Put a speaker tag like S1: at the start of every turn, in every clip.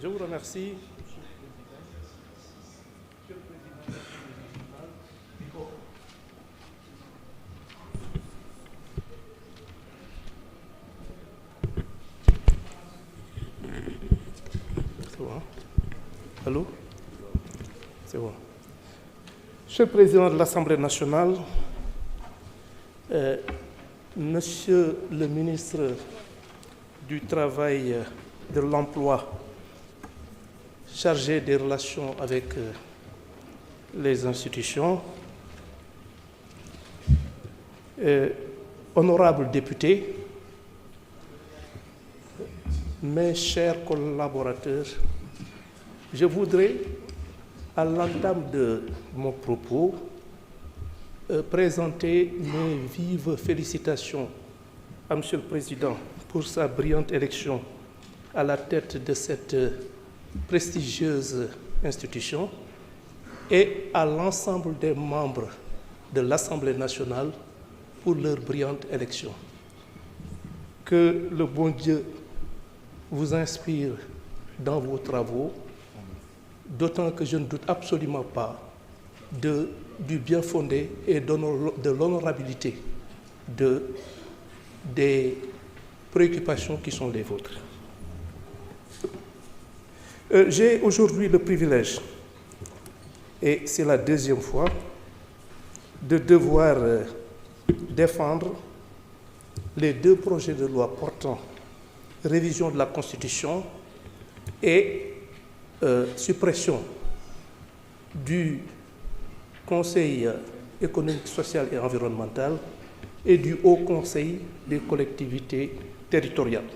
S1: Je vous remercie. C'est bon. Allô? C'est bon. Monsieur le Président de l'Assemblée nationale, Monsieur le ministre du Travail, de l'Emploi, chargé des relations avec les institutions, honorables députés, mes chers collaborateurs, je voudrais, à l'entame de mon propos, présenter mes vives félicitations à Monsieur le Président pour sa brillante élection à la tête de cette prestigieuse institution et à l'ensemble des membres de l'Assemblée nationale pour leur brillante élection. Que le bon Dieu vous inspire dans vos travaux, d'autant que je ne doute absolument pas du bien fondé et de l'honorabilité des préoccupations qui sont les vôtres. J'ai aujourd'hui le privilège, et c'est la deuxième fois, de devoir défendre les deux projets de loi portant révision de la Constitution et suppression du Conseil économique, social et environnemental et du Haut Conseil des collectivités territoriales.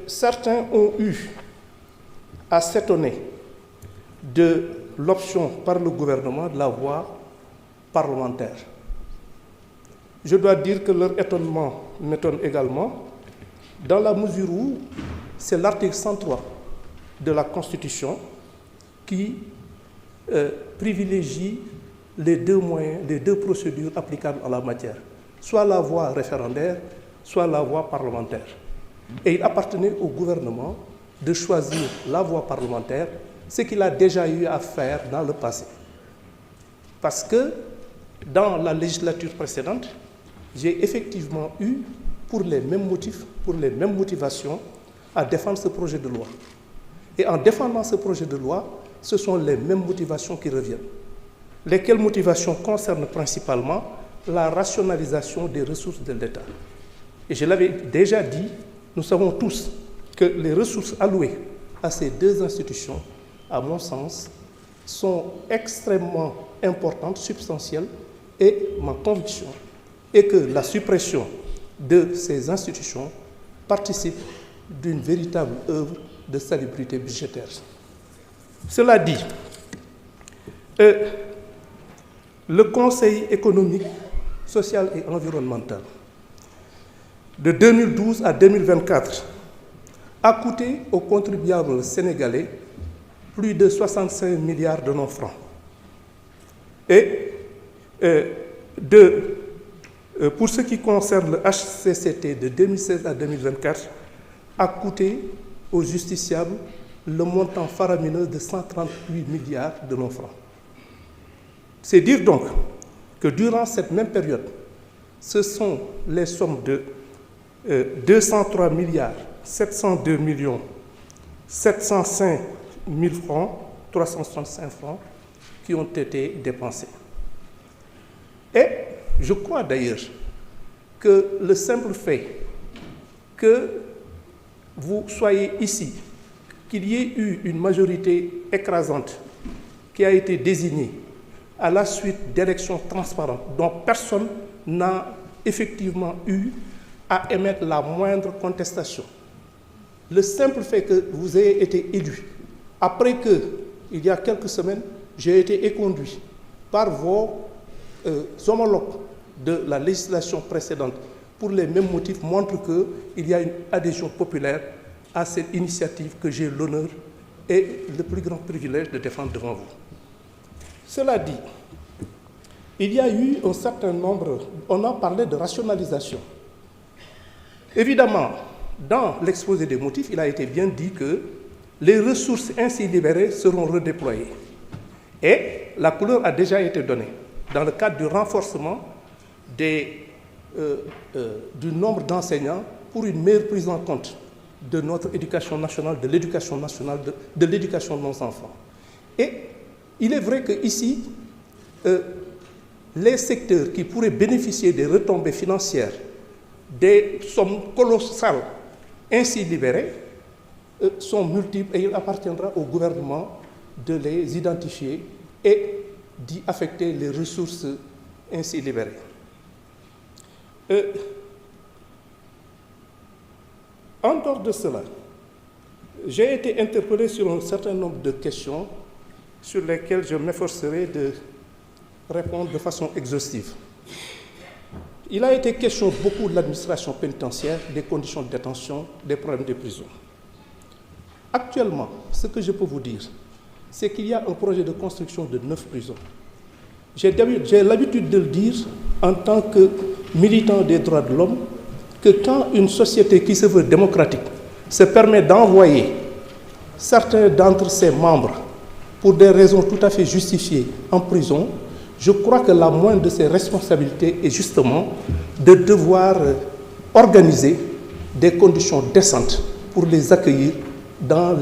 S1: Certains ont eu à s'étonner de l'option par le gouvernement de la voie parlementaire. Je dois dire que leur étonnement m'étonne également, dans la mesure où c'est l'article 103 de la Constitution qui privilégie les deux moyens, les deux procédures applicables en la matière, soit la voie référendaire, soit la voie parlementaire. Et il appartenait au gouvernement de choisir la voie parlementaire, ce qu'il a déjà eu à faire dans le passé. Parce que dans la législature précédente, j'ai effectivement eu, pour les mêmes motifs, pour les mêmes motivations, à défendre ce projet de loi. Et en défendant ce projet de loi, ce sont les mêmes motivations qui reviennent. Lesquelles motivations concernent principalement la rationalisation des ressources de l'État. Et je l'avais déjà dit, nous savons tous que les ressources allouées à ces deux institutions, à mon sens, sont extrêmement importantes, substantielles, et ma conviction est que la suppression de ces institutions participe d'une véritable œuvre de salubrité budgétaire. Cela dit, le Conseil économique, social et environnemental, de 2012 à 2024, a coûté aux contribuables sénégalais plus de 65 milliards de nos francs. Et pour ce qui concerne le HCCT de 2016 à 2024, a coûté aux justiciables le montant faramineux de 138 milliards de nos francs. C'est dire donc que durant cette même période, ce sont les sommes de 203 milliards 702 millions 705 000 francs, 365 francs qui ont été dépensés. Et je crois d'ailleurs que le simple fait que vous soyez ici, qu'il y ait eu une majorité écrasante qui a été désignée à la suite d'élections transparentes dont personne n'a effectivement eu à émettre la moindre contestation. Le simple fait que vous ayez été élu, après que, il y a quelques semaines, j'ai été éconduit par vos homologues de la législation précédente pour les mêmes motifs, montre qu'il y a une adhésion populaire à cette initiative que j'ai l'honneur et le plus grand privilège de défendre devant vous. Cela dit, il y a eu un certain nombre, on a parlé de rationalisation. Évidemment, dans l'exposé des motifs, il a été bien dit que les ressources ainsi libérées seront redéployées. Et la couleur a déjà été donnée dans le cadre du renforcement du nombre d'enseignants pour une meilleure prise en compte de notre éducation nationale, de l'éducation nationale, de l'éducation de nos enfants. Et il est vrai qu'ici, les secteurs qui pourraient bénéficier des retombées financières, des sommes colossales ainsi libérées, sont multiples et il appartiendra au gouvernement de les identifier et d'y affecter les ressources ainsi libérées. En dehors de cela, j'ai été interpellé sur un certain nombre de questions sur lesquelles je m'efforcerai de répondre de façon exhaustive. Il a été question beaucoup de l'administration pénitentiaire, des conditions de détention, des problèmes de prison. Actuellement, ce que je peux vous dire, c'est qu'il y a un projet de construction de 9 prisons. J'ai l'habitude de le dire en tant que militant des droits de l'homme, que quand une société qui se veut démocratique se permet d'envoyer certains d'entre ses membres pour des raisons tout à fait justifiées en prison, je crois que la moindre de ses responsabilités est justement de devoir organiser des conditions décentes pour les accueillir dans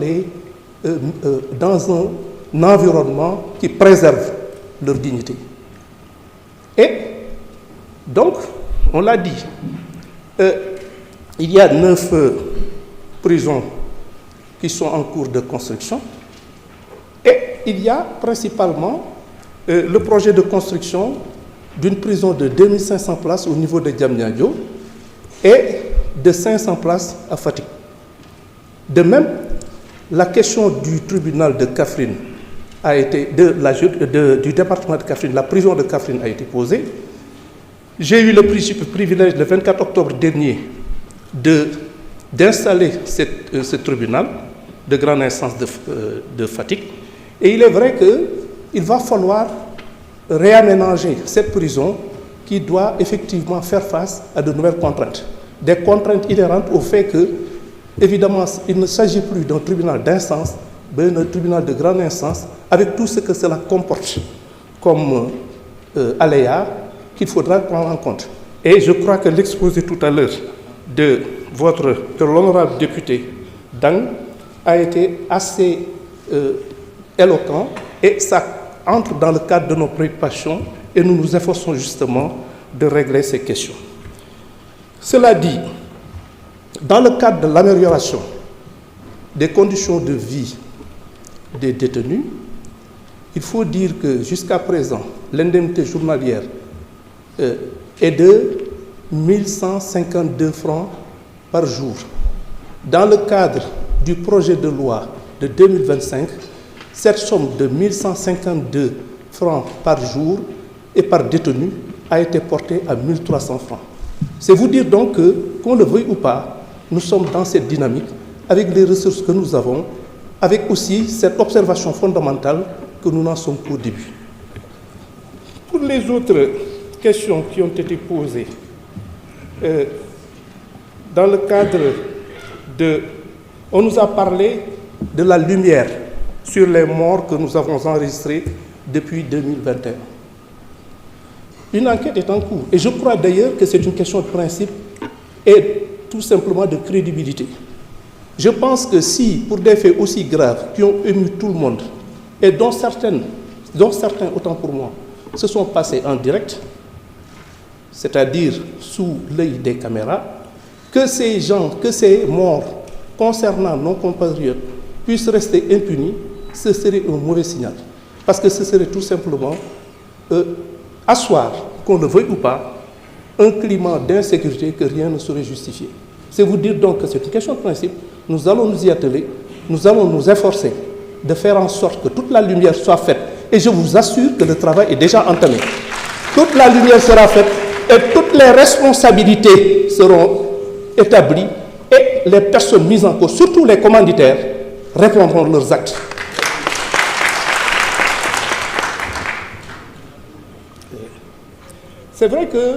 S1: un environnement qui préserve leur dignité. Et donc, on l'a dit, il y a 9 prisons qui sont en cours de construction et il y a principalement le projet de construction d'une prison de 2500 places au niveau de Diamniadio et de 500 places à Fatick. De même, la question du tribunal de Kaffrine a été, du département de Kaffrine, la prison de Kaffrine a été posée. J'ai eu le privilège le 24 octobre dernier d'installer ce tribunal de grande instance de Fatick. Et il est vrai qu'il va falloir réaménager cette prison qui doit effectivement faire face à de nouvelles contraintes. Des contraintes inhérentes au fait que, évidemment, il ne s'agit plus d'un tribunal d'instance, mais d'un tribunal de grande instance, avec tout ce que cela comporte comme aléas qu'il faudra prendre en compte. Et je crois que l'exposé tout à l'heure de l'honorable député Dang a été assez éloquent et ça entre dans le cadre de nos préoccupations et nous nous efforçons justement de régler ces questions. Cela dit, dans le cadre de l'amélioration des conditions de vie des détenus, il faut dire que jusqu'à présent, l'indemnité journalière est de 1152 francs par jour. Dans le cadre du projet de loi de 2025, cette somme de 1152 francs par jour et par détenu a été portée à 1300 francs. C'est vous dire donc que, qu'on le veuille ou pas, nous sommes dans cette dynamique avec les ressources que nous avons, avec aussi cette observation fondamentale que nous n'en sommes qu'au début. Pour les autres questions qui ont été posées, dans le cadre on nous a parlé de la lumière sur les morts que nous avons enregistrés depuis 2021. Une enquête est en cours et je crois d'ailleurs que c'est une question de principe et tout simplement de crédibilité. Je pense que si, pour des faits aussi graves qui ont ému tout le monde et dont certains, autant pour moi, se sont passés en direct, c'est-à-dire sous l'œil des caméras, que ces gens, que ces morts concernant nos compatriotes puissent rester impunis, ce serait un mauvais signal. Parce que ce serait tout simplement asseoir, qu'on le veuille ou pas, un climat d'insécurité que rien ne saurait justifier. C'est vous dire donc que c'est une question de principe, nous allons nous y atteler, nous allons nous efforcer de faire en sorte que toute la lumière soit faite. Et je vous assure que le travail est déjà entamé. Toute la lumière sera faite et toutes les responsabilités seront établies et les personnes mises en cause, surtout les commanditaires, répondront de leurs actes. C'est vrai que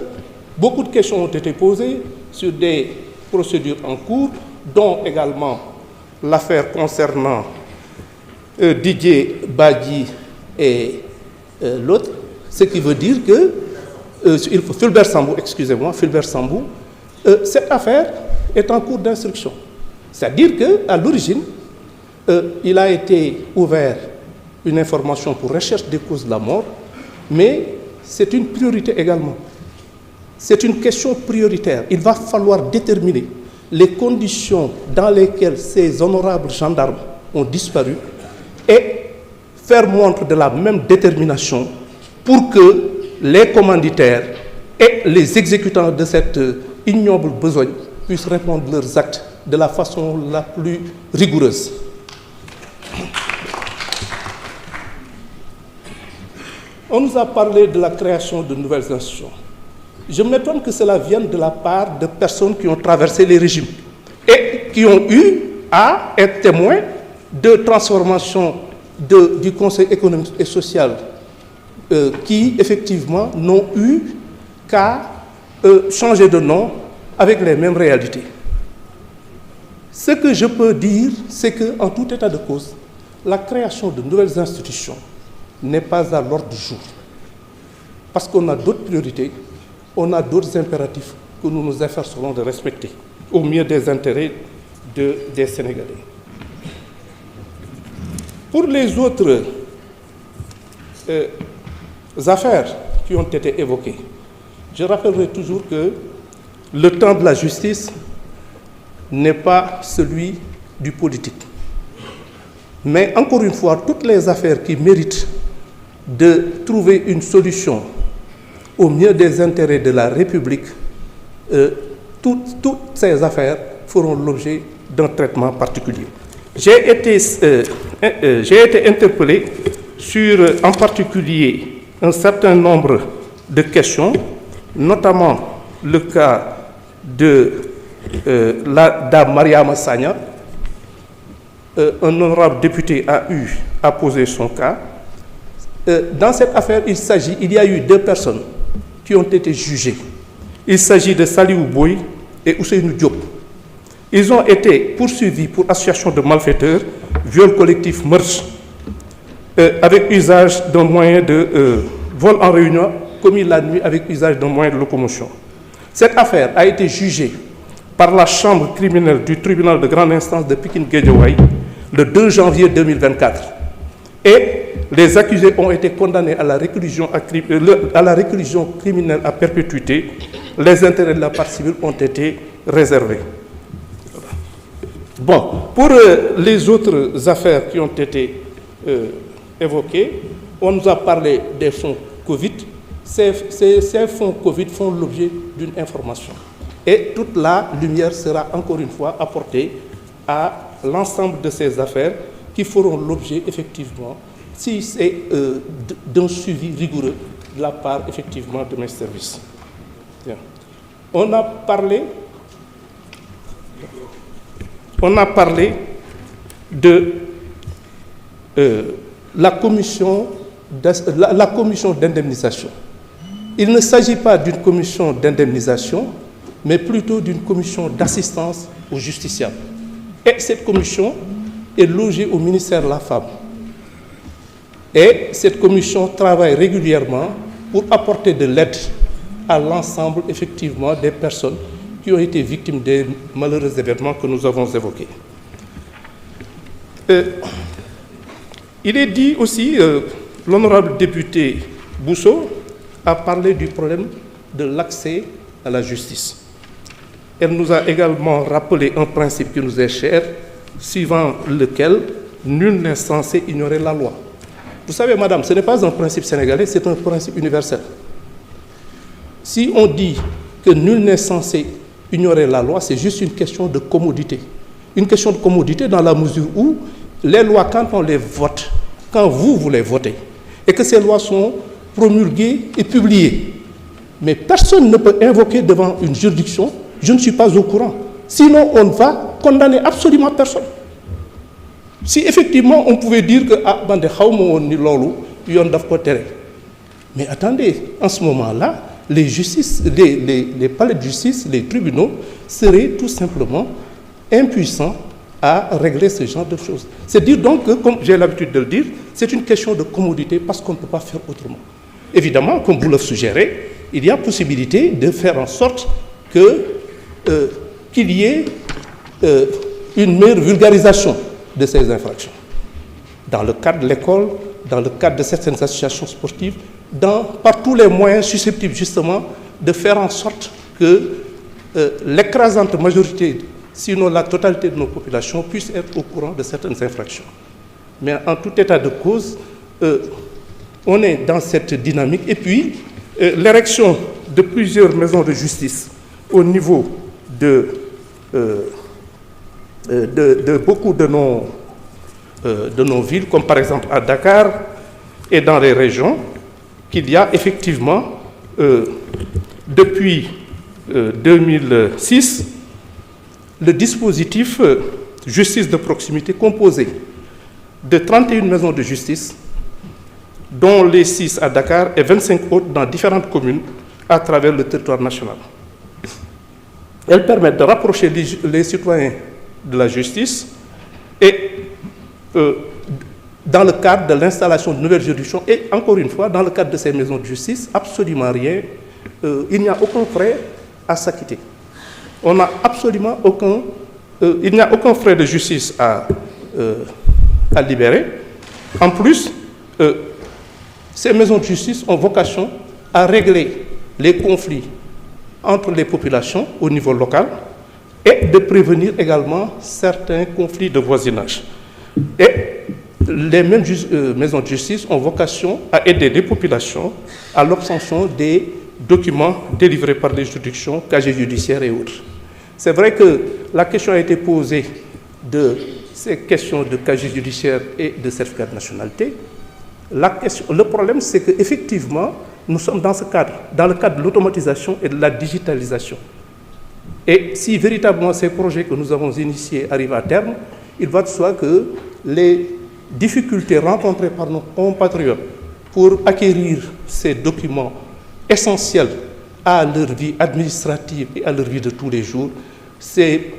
S1: beaucoup de questions ont été posées sur des procédures en cours, dont également l'affaire concernant Didier Badji et l'autre, ce qui veut dire que Fulbert Sambou, excusez-moi, Fulbert Sambou, cette affaire est en cours d'instruction. C'est-à-dire qu'à l'origine, il a été ouvert une information pour recherche des causes de la mort, mais c'est une priorité également. C'est une question prioritaire. Il va falloir déterminer les conditions dans lesquelles ces honorables gendarmes ont disparu et faire montre de la même détermination pour que les commanditaires et les exécutants de cette ignoble besogne puissent répondre leurs actes de la façon la plus rigoureuse. On nous a parlé de la création de nouvelles institutions. Je m'étonne que cela vienne de la part de personnes qui ont traversé les régimes et qui ont eu à être témoins de transformation du Conseil économique et social qui, effectivement, n'ont eu qu'à changer de nom avec les mêmes réalités. Ce que je peux dire, c'est qu'en tout état de cause, la création de nouvelles institutions n'est pas à l'ordre du jour. Parce qu'on a d'autres priorités, on a d'autres impératifs que nous nous efforcerons de respecter au mieux des intérêts des Sénégalais. Pour les autres affaires qui ont été évoquées, je rappellerai toujours que le temps de la justice n'est pas celui du politique. Mais encore une fois, toutes les affaires qui méritent de trouver une solution au mieux des intérêts de la République, toutes ces affaires feront l'objet d'un traitement particulier. J'ai été interpellé sur, en particulier, un certain nombre de questions, notamment le cas de la dame Mariama Sagna. Un honorable député a eu à poser son cas. Dans cette affaire, il y a eu 2 personnes qui ont été jugées. Il s'agit de Saliou Boy et Ousseynou Diop. Ils ont été poursuivis pour association de malfaiteurs, viol collectif, meurtre, avec usage d'un moyen de vol en réunion commis la nuit avec usage d'un moyen de locomotion. Cette affaire a été jugée par la chambre criminelle du tribunal de grande instance de Pikine-Guédiawaye le 2 janvier 2024. Et les accusés ont été condamnés à la réclusion criminelle à perpétuité. Les intérêts de la partie civile ont été réservés. Bon, pour les autres affaires qui ont été évoquées, on nous a parlé des fonds Covid. Ces fonds Covid font l'objet d'une information. Et toute la lumière sera encore une fois apportée à l'ensemble de ces affaires qui feront l'objet effectivement, si c'est d'un suivi rigoureux de la part effectivement de mes services. Bien. On a parlé de la commission d'indemnisation. Il ne s'agit pas d'une commission d'indemnisation, mais plutôt d'une commission d'assistance aux justiciables. Et cette commission est logée au ministère de la Femme. Et cette commission travaille régulièrement pour apporter de l'aide à l'ensemble, effectivement, des personnes qui ont été victimes des malheureux événements que nous avons évoqués. Il est dit aussi, l'honorable député Bousso a parlé du problème de l'accès à la justice. Elle nous a également rappelé un principe qui nous est cher, suivant lequel nul n'est censé ignorer la loi. Vous savez, madame, ce n'est pas un principe sénégalais, c'est un principe universel. Si on dit que nul n'est censé ignorer la loi, c'est juste une question de commodité. Une question de commodité dans la mesure où les lois, quand on les vote, quand vous les votez, et que ces lois sont promulguées et publiées, mais personne ne peut invoquer devant une juridiction « je ne suis pas au courant ». Sinon, on va condamner absolument personne. Si effectivement on pouvait dire que « ah, bande, xawma woon ni loolu yoon daf ko tere ». Mais attendez, en ce moment-là, les palais de justice, les tribunaux seraient tout simplement impuissants à régler ce genre de choses. C'est dire donc que, comme j'ai l'habitude de le dire, c'est une question de commodité parce qu'on ne peut pas faire autrement. Évidemment, comme vous le suggérez, il y a possibilité de faire en sorte qu'il y ait une meilleure vulgarisation de ces infractions. Dans le cadre de l'école, dans le cadre de certaines associations sportives, par tous les moyens susceptibles justement de faire en sorte que l'écrasante majorité, sinon la totalité de nos populations, puissent être au courant de certaines infractions. Mais en tout état de cause, on est dans cette dynamique. Et puis, l'érection de plusieurs maisons de justice au niveau de beaucoup de nos villes, comme par exemple à Dakar et dans les régions, qu'il y a effectivement, depuis 2006, le dispositif justice de proximité composé de 31 maisons de justice, dont les 6 à Dakar et 25 autres dans différentes communes à travers le territoire national. Elles permettent de rapprocher les citoyens de la justice et dans le cadre de l'installation de nouvelles juridictions et encore une fois, dans le cadre de ces maisons de justice, absolument rien, il n'y a aucun frais à s'acquitter. On n'a absolument il n'y a aucun frais de justice à libérer. En plus, ces maisons de justice ont vocation à régler les conflits entre les populations au niveau local et de prévenir également certains conflits de voisinage. Et les mêmes maisons de justice ont vocation à aider les populations à l'obtention des documents délivrés par les juridictions, casiers judiciaires et autres. C'est vrai que la question a été posée de ces questions de casier judiciaire et de certificat de nationalité. Le problème, c'est qu'effectivement, nous sommes dans ce cadre, dans le cadre de l'automatisation et de la digitalisation. Et si véritablement ces projets que nous avons initiés arrivent à terme, il va de soi que les difficultés rencontrées par nos compatriotes pour acquérir ces documents essentiels à leur vie administrative et à leur vie de tous les jours, ces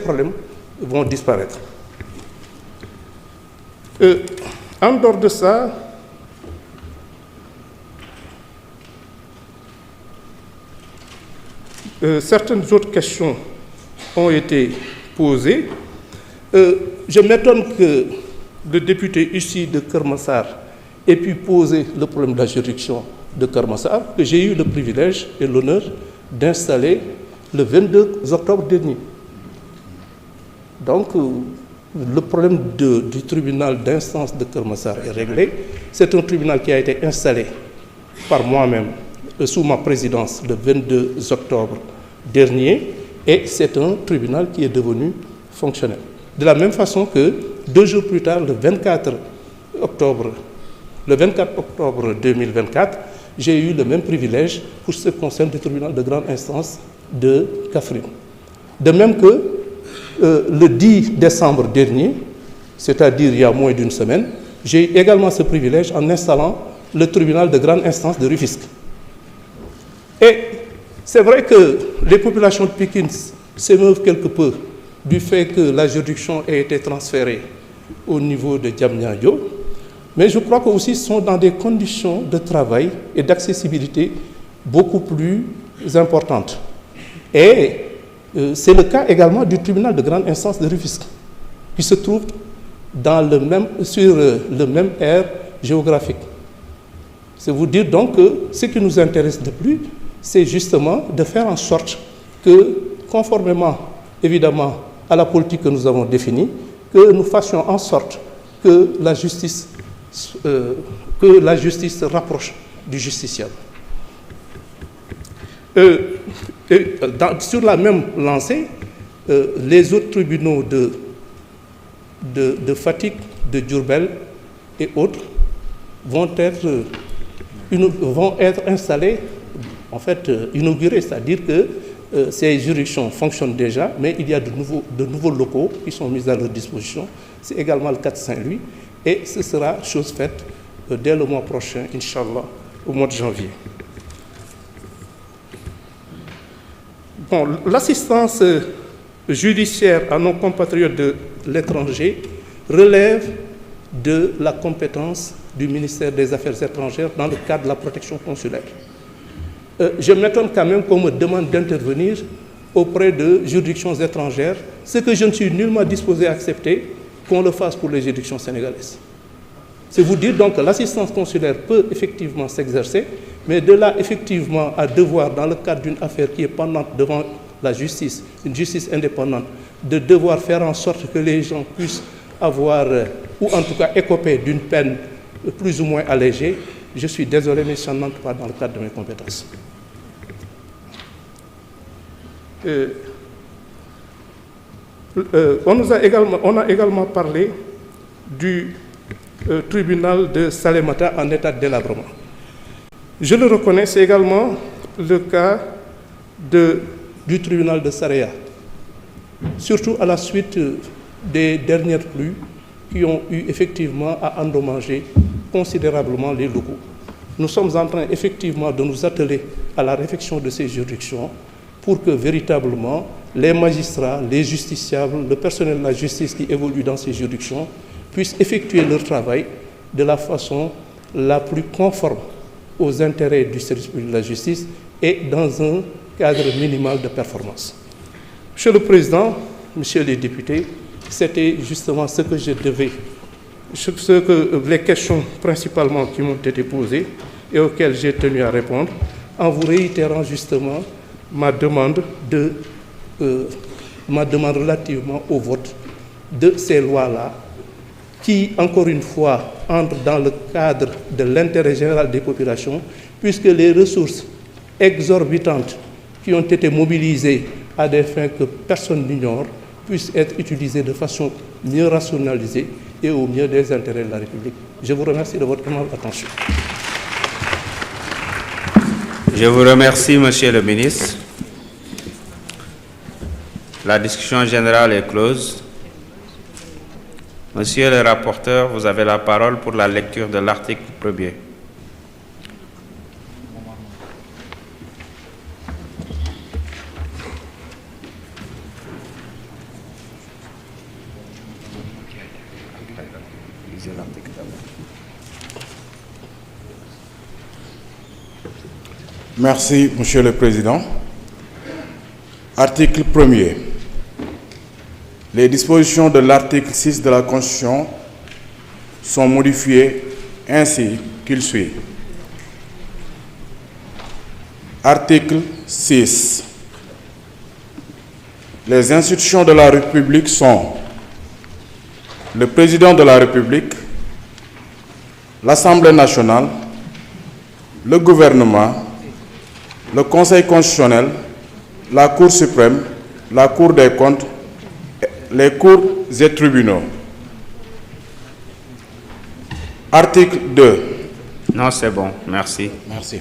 S1: problèmes vont disparaître. En dehors de ça, certaines autres questions ont été posées. Je m'étonne que le député ici de Keur Massar ait pu poser le problème de la juridiction de Keur Massar, que j'ai eu le privilège et l'honneur d'installer le 22 octobre dernier. Donc, le problème du tribunal d'instance de Keur Massar est réglé. C'est un tribunal qui a été installé par moi-même sous ma présidence le 22 octobre dernier et c'est un tribunal qui est devenu fonctionnel. De la même façon que 2 jours plus tard, le 24 octobre 2024, j'ai eu le même privilège pour ce qui concerne le tribunal de grande instance de Kaffrine. De même que le 10 décembre dernier, c'est-à-dire il y a moins d'une semaine, j'ai eu également ce privilège en installant le tribunal de grande instance de Rufisque. Et c'est vrai que les populations de Pikine s'émeuvent quelque peu du fait que la juridiction ait été transférée au niveau de Diamniadio, mais je crois qu'aussi sont dans des conditions de travail et d'accessibilité beaucoup plus importantes. Et c'est le cas également du tribunal de grande instance de Rufisque, qui se trouve sur le même aire géographique. C'est vous dire donc que ce qui nous intéresse le plus, c'est justement de faire en sorte que, conformément évidemment à la politique que nous avons définie, que nous fassions en sorte que la justice se rapproche du justiciable. Sur la même lancée, les autres tribunaux de Fatick, de Diourbel et autres vont être installés, en fait inaugurés, c'est-à-dire que ces juridictions fonctionnent déjà, mais il y a de nouveaux locaux qui sont mis à leur disposition. C'est également le cas de Saint-Louis et ce sera chose faite dès le mois prochain, Inch'Allah, au mois de janvier. Bon, l'assistance judiciaire à nos compatriotes de l'étranger relève de la compétence du ministère des Affaires étrangères dans le cadre de la protection consulaire. Je m'étonne quand même qu'on me demande d'intervenir auprès de juridictions étrangères, ce que je ne suis nullement disposé à accepter qu'on le fasse pour les juridictions sénégalaises. C'est vous dire donc que l'assistance consulaire peut effectivement s'exercer, mais de là effectivement à devoir, dans le cadre d'une affaire qui est pendante devant la justice, une justice indépendante, de devoir faire en sorte que les gens puissent avoir, ou en tout cas écoper d'une peine plus ou moins allégée, je suis désolé, mais ça n'entre pas dans le cadre de mes compétences. On a également parlé du tribunal de Salémata en état de délabrement. Je le reconnais, c'est également le cas du tribunal de Saraya, surtout à la suite des dernières pluies qui ont eu effectivement à endommager considérablement les locaux. Nous sommes en train effectivement de nous atteler à la réfection de ces juridictions pour que véritablement les magistrats, les justiciables, le personnel de la justice qui évolue dans ces juridictions puissent effectuer leur travail de la façon la plus conforme aux intérêts du service public de la justice et dans un cadre minimal de performance. Monsieur le Président, Messieurs les députés, c'était justement ce que je devais, les questions principalement qui m'ont été posées et auxquelles j'ai tenu à répondre, en vous réitérant justement ma demande relativement au vote de ces lois-là, qui, encore une fois, entrent dans le cadre de l'intérêt général des populations, puisque les ressources exorbitantes qui ont été mobilisées à des fins que personne n'ignore puissent être utilisées de façon mieux rationalisée et au mieux des intérêts de la République. Je vous remercie de votre attention.
S2: Je vous remercie, Monsieur le ministre. La discussion générale est close. Monsieur le rapporteur, vous avez la parole pour la lecture de l'article 1er.
S3: Merci, Monsieur le Président. Article 1er. Les dispositions de l'article 6 de la Constitution sont modifiées ainsi qu'il suit. Article 6. Les institutions de la République sont le Président de la République, l'Assemblée nationale, le gouvernement, le Conseil constitutionnel, la Cour suprême, la Cour des comptes, les cours et tribunaux. Article 2.
S2: Non, c'est bon. Merci.
S3: Merci.